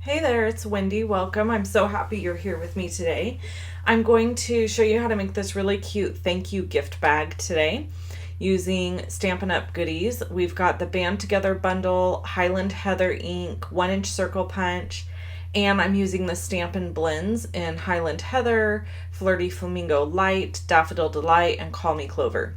Hey there, it's Wendy. Welcome. I'm so happy you're here with me today. I'm going to show you how to make this really cute thank you gift bag today using Stampin' Up! Goodies. We've got the Band Together bundle, Highland Heather ink, 1-inch circle punch, and I'm using the Stampin' Blends in Highland Heather, Flirty Flamingo Light, Daffodil Delight, and Call Me Clover.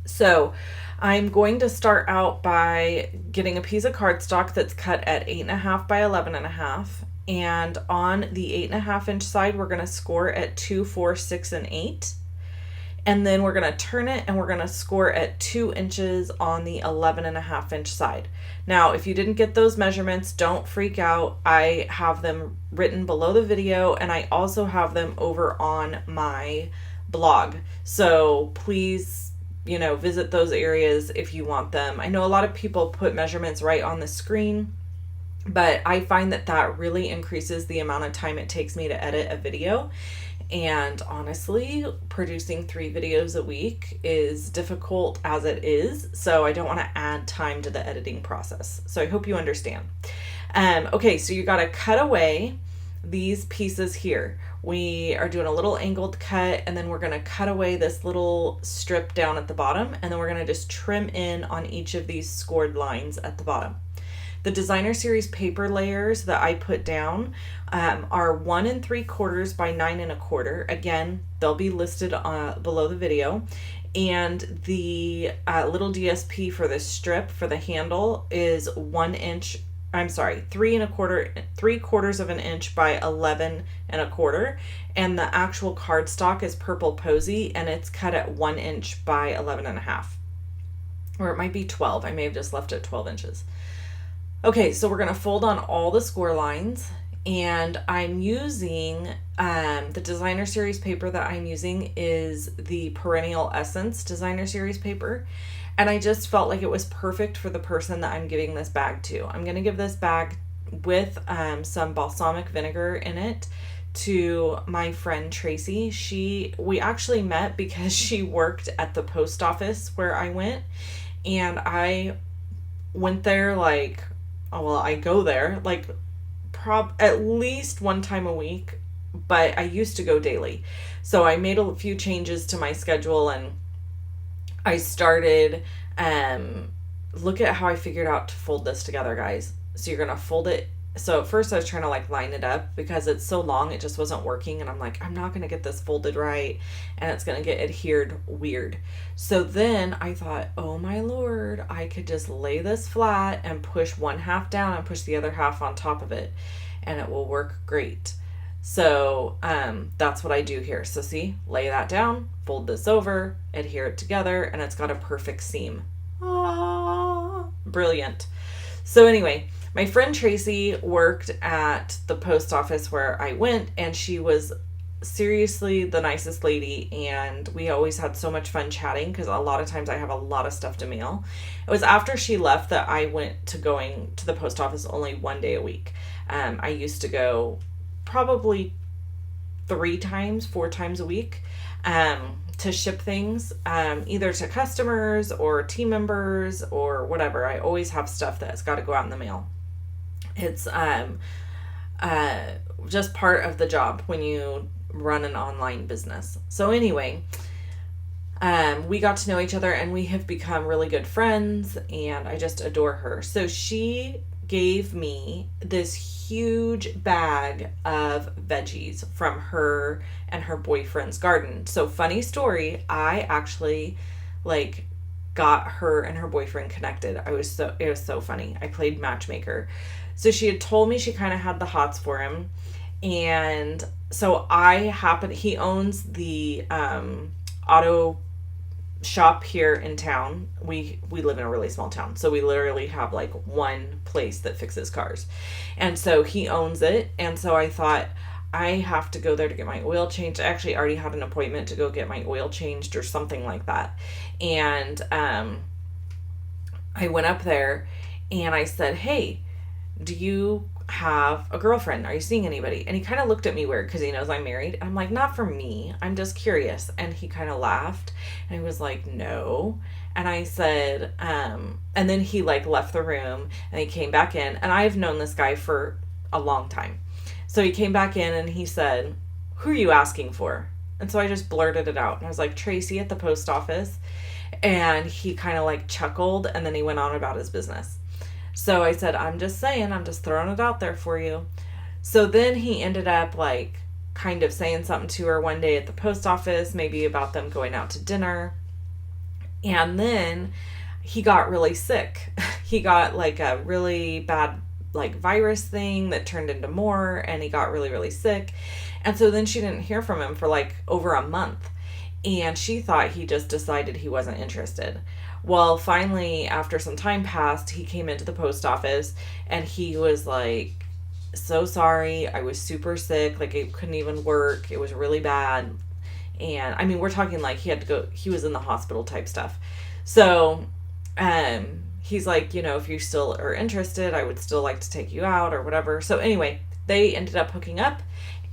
So I'm going to start out by getting a piece of cardstock that's cut at 8.5 by 11.5. And on the 8.5-inch side, we're going to score at 2, 4, 6, and 8. And then we're going to turn it and we're going to score at 2 inches on the 11.5-inch side. Now, if you didn't get those measurements, don't freak out. I have them written below the video, and I also have them over on my blog. So please, visit those areas if you want them. I know a lot of people put measurements right on the screen, but I find that really increases the amount of time it takes me to edit a video. And honestly, producing 3 videos a week is difficult as it is, so I don't want to add time to the editing process. So I hope you understand. Okay, so you got to cut away these pieces here. We are doing a little angled cut, and then we're going to cut away this little strip down at the bottom, and then we're going to just trim in on each of these scored lines at the bottom. The Designer Series paper layers that I put down are 1 3/4 by 9 1/4. Again, they'll be listed below the video. And the little DSP for this strip for the handle is 3 3/4 of an inch by 11 1/4. And the actual cardstock is Purple Posy, and it's cut at 1 inch by 11.5. Or it might be 12. I may have just left it 12 inches. Okay, so we're going to fold on all the score lines, and I'm using, the Designer Series paper that I'm using is the Perennial Essence Designer Series paper, and I just felt like it was perfect for the person that I'm giving this bag to. I'm going to give this bag with some balsamic vinegar in it to my friend Tracy. We actually met because she worked at the post office where I went, and I went there I go there at least one time a week, but I used to go daily. So I made a few changes to my schedule, and I started, look at how I figured out to fold this together, guys. So you're going to fold it. So at first I was trying to line it up because it's so long, it just wasn't working. And I'm like, I'm not going to get this folded right, and it's going to get adhered weird. So then I thought, oh my Lord, I could just lay this flat and push 1/2 down and push the other half on top of it, and it will work great. So that's what I do here. So see, lay that down, fold this over, adhere it together, and it's got a perfect seam. Ah, brilliant. So anyway, my friend Tracy worked at the post office where I went, and she was seriously the nicest lady, and we always had so much fun chatting because a lot of times I have a lot of stuff to mail. It was after she left that I went to going to the post office only 1 day a week. I used to go probably 4 times a week to ship things, either to customers or team members or whatever. I always have stuff that's got to go out in the mail. It's just part of the job when you run an online business. So anyway, we got to know each other, and we have become really good friends, and I just adore her. So she gave me this huge bag of veggies from her and her boyfriend's garden. So funny story, I actually got her and her boyfriend connected. It was so funny. I played matchmaker. So she had told me she kind of had the hots for him. And so he owns the auto shop here in town. We live in a really small town. So we literally have one place that fixes cars. And so he owns it. And so I thought, I have to go there to get my oil changed. I actually already had an appointment to go get my oil changed or something like that. And I went up there and I said, hey, do you have a girlfriend? Are you seeing anybody? And he kind of looked at me weird because he knows I'm married. I'm like, not for me. I'm just curious. And he kind of laughed, and he was like, no. And I said, and then he left the room, and he came back in, and I've known this guy for a long time. So he came back in and he said, "Who are you asking for?" And so I just blurted it out. And I was like, "Tracy at the post office." And he kind of like chuckled, and then he went on about his business. So I said, "I'm just saying, I'm just throwing it out there for you." So then he ended up like kind of saying something to her one day at the post office, maybe about them going out to dinner. And then he got really sick. He got like a really bad like virus thing that turned into more, and he got really, really sick. And so then she didn't hear from him for like over a month. And she thought he just decided he wasn't interested. Well, finally, after some time passed, he came into the post office and he was like, "So sorry. I was super sick. Like, I couldn't even work. It was really bad." And I mean, we're talking like he had to go, he was in the hospital type stuff. So, he's like, "If you still are interested, I would still like to take you out or whatever." So anyway, they ended up hooking up,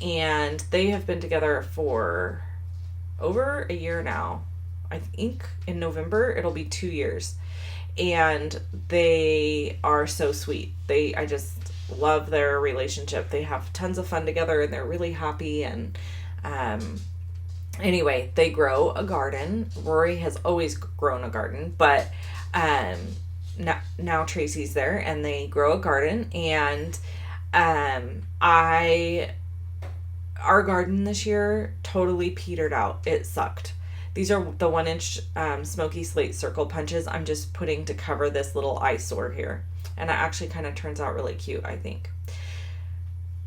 and they have been together for over a year now. I think in November it'll be 2 years. And they are so sweet. I just love their relationship. They have tons of fun together and they're really happy. And anyway, they grow a garden. Rory has always grown a garden, but now Tracy's there and they grow a garden. And our garden this year totally petered out. It sucked. These are the 1-inch smoky slate circle punches I'm just putting to cover this little eyesore here. And it actually kind of turns out really cute, I think.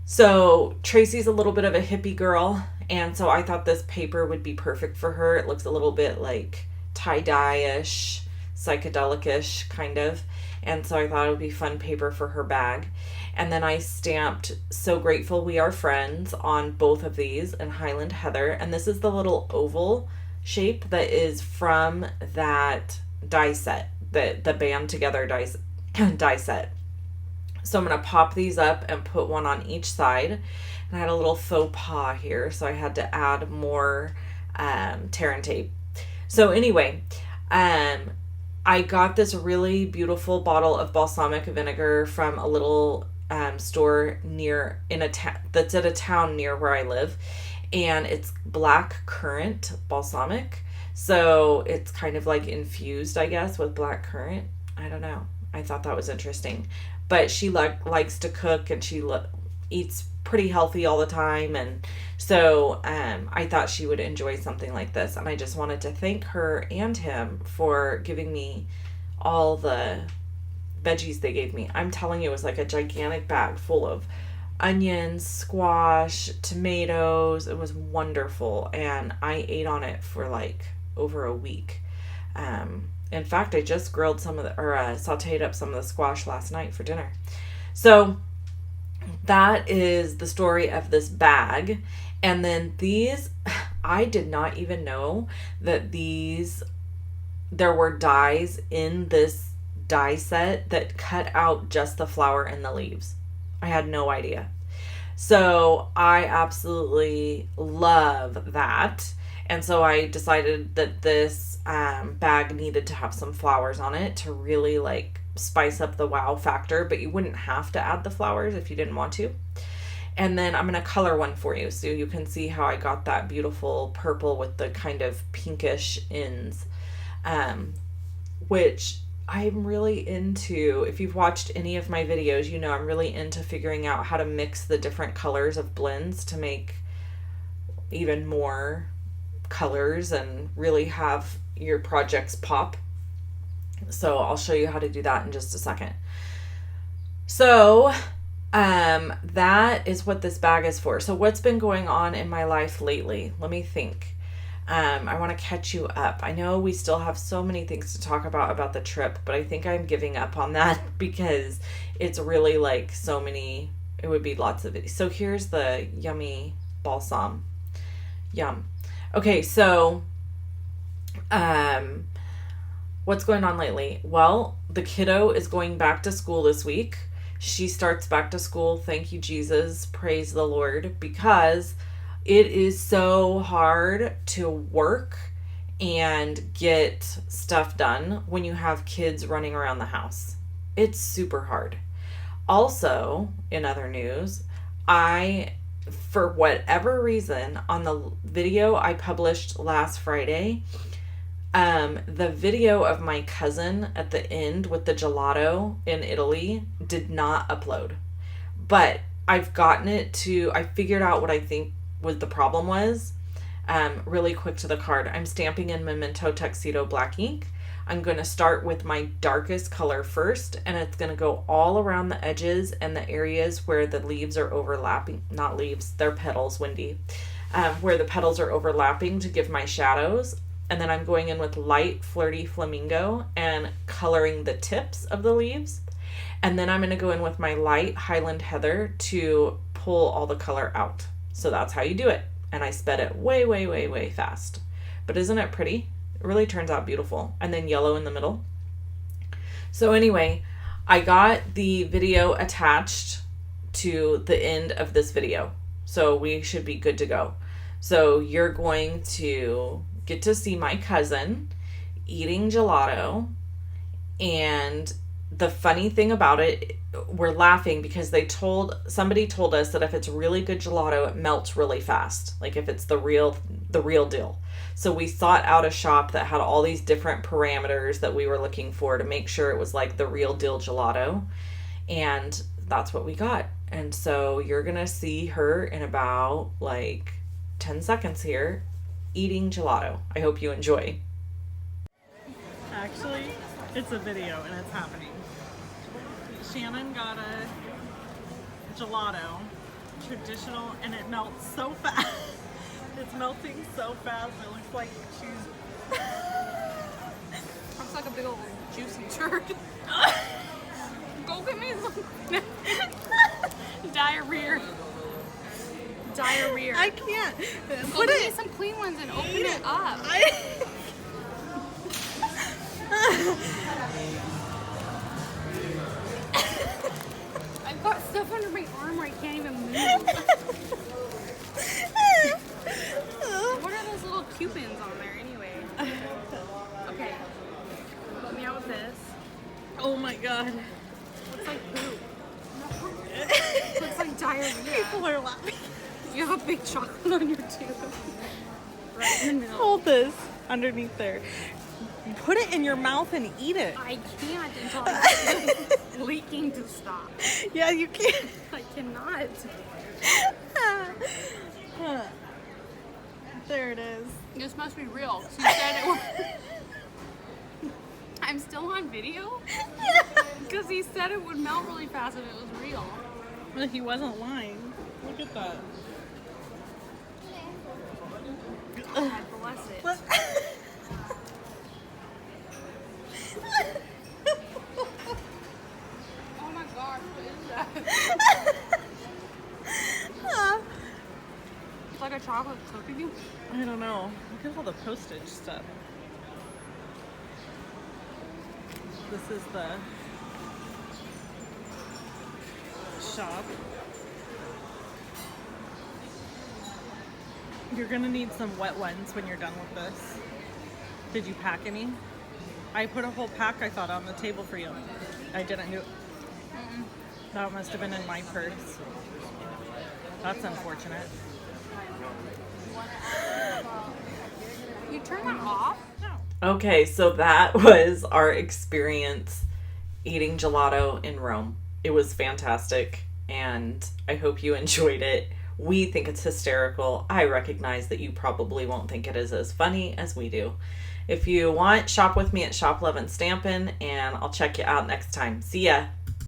So Tracy's a little bit of a hippie girl, and so I thought this paper would be perfect for her. It looks a little bit like tie-dye-ish, psychedelic-ish kind of. And so I thought it would be fun paper for her bag. And then I stamped "So Grateful We Are Friends" on both of these in Highland Heather. And this is the little oval shape that is from that die set, the Band Together die set. So I'm going to pop these up and put one on each side. And I had a little faux pas here, so I had to add more tear and tape. So anyway, I got this really beautiful bottle of balsamic vinegar from a little store that's at a town near where I live, and it's black currant balsamic. So it's kind of like infused, I guess, with black currant. I don't know. I thought that was interesting. But she likes to cook, and she eats pretty healthy all the time, and so I thought she would enjoy something like this. And I just wanted to thank her and him for giving me all the veggies they gave me. I'm telling you, it was like a gigantic bag full of onions, squash, tomatoes. It was wonderful, and I ate on it for like over a week. In fact, I just grilled sauteed up some of the squash last night for dinner. So that is the story of this bag. And then these, I did not even know that there were dies in this die set that cut out just the flower and the leaves. I had no idea. So I absolutely love that. And so I decided that this bag needed to have some flowers on it to really like spice up the wow factor, but you wouldn't have to add the flowers if you didn't want to. And then I'm going to color one for you so you can see how I got that beautiful purple with the kind of pinkish ends, which I'm really into. If you've watched any of my videos, you know I'm really into figuring out how to mix the different colors of blends to make even more colors and really have your projects pop. So I'll show you how to do that in just a second. So that is what this bag is for. So what's been going on in my life lately? Let me think. I want to catch you up. I know we still have so many things to talk about the trip, but I think I'm giving up on that because it's really like so many, it would be lots of it. So here's the yummy balsam. Yum. Okay, so what's going on lately? Well, the kiddo is going back to school this week. She starts back to school. Thank you, Jesus. Praise the Lord. Because it is so hard to work and get stuff done when you have kids running around the house. It's super hard. Also, in other news, I, for whatever reason, on the video I published last Friday, the video of my cousin at the end with the gelato in Italy did not upload. But I've gotten it to, I figured out what I think was the problem was. Really quick to the card. I'm stamping in Memento Tuxedo black ink. I'm going to start with my darkest color first, and it's going to go all around the edges and the areas where the leaves are overlapping. Not leaves, they're petals, Wendy. Where the petals are overlapping to give my shadows. And then I'm going in with light flirty flamingo and coloring the tips of the leaves. And then I'm going to go in with my light Highland Heather to pull all the color out. So that's how you do it. And I sped it way, way, way, way fast. But isn't it pretty? It really turns out beautiful. And then yellow in the middle. So anyway, I got the video attached to the end of this video. So we should be good to go. So you're going to get to see my cousin eating gelato. And the funny thing about it, we're laughing because somebody told us that if it's really good gelato, it melts really fast. Like if it's the real deal. So we sought out a shop that had all these different parameters that we were looking for to make sure it was like the real deal gelato. And that's what we got. And so you're going to see her in about like 10 seconds here eating gelato. I hope you enjoy. Actually, it's a video and it's happening. Shannon got a gelato, traditional, and it melts so fast. It's melting so fast, it looks like she's... Looks like a big old juicy turd. Go get me some diarrhea. Diarrhea. I can't. Go get me some clean ones and open it up. I've got stuff under my arm where I can't even move. What are those little coupons on there anyway? Okay. Let me out with this. Oh my god. Looks like poop. Looks like diarrhea. People are laughing. You have a big chocolate on your tooth. Right in the middle. Hold this underneath there. Put it in your mouth and eat it. I can't until I'm leaking to stop. Yeah, you can. I cannot. There it is. This must be real. She said it was... I'm still on video? Because he said it would melt really fast if it was real. Well, he wasn't lying. Look at that. God bless it. Oh my gosh, what is that? It's like a chocolate cookie. I don't know. Look at all the postage stuff. This is the shop. You're gonna need some wet ones when you're done with this. Did you pack any? I put a whole pack, I thought, on the table for you. I didn't do it. That must have been in my purse. That's unfortunate. You turn that off? No. Okay, so that was our experience eating gelato in Rome. It was fantastic, and I hope you enjoyed it. We think it's hysterical. I recognize that you probably won't think it is as funny as we do. If you want, shop with me at Shop Love and Stampin', and I'll check you out next time. See ya!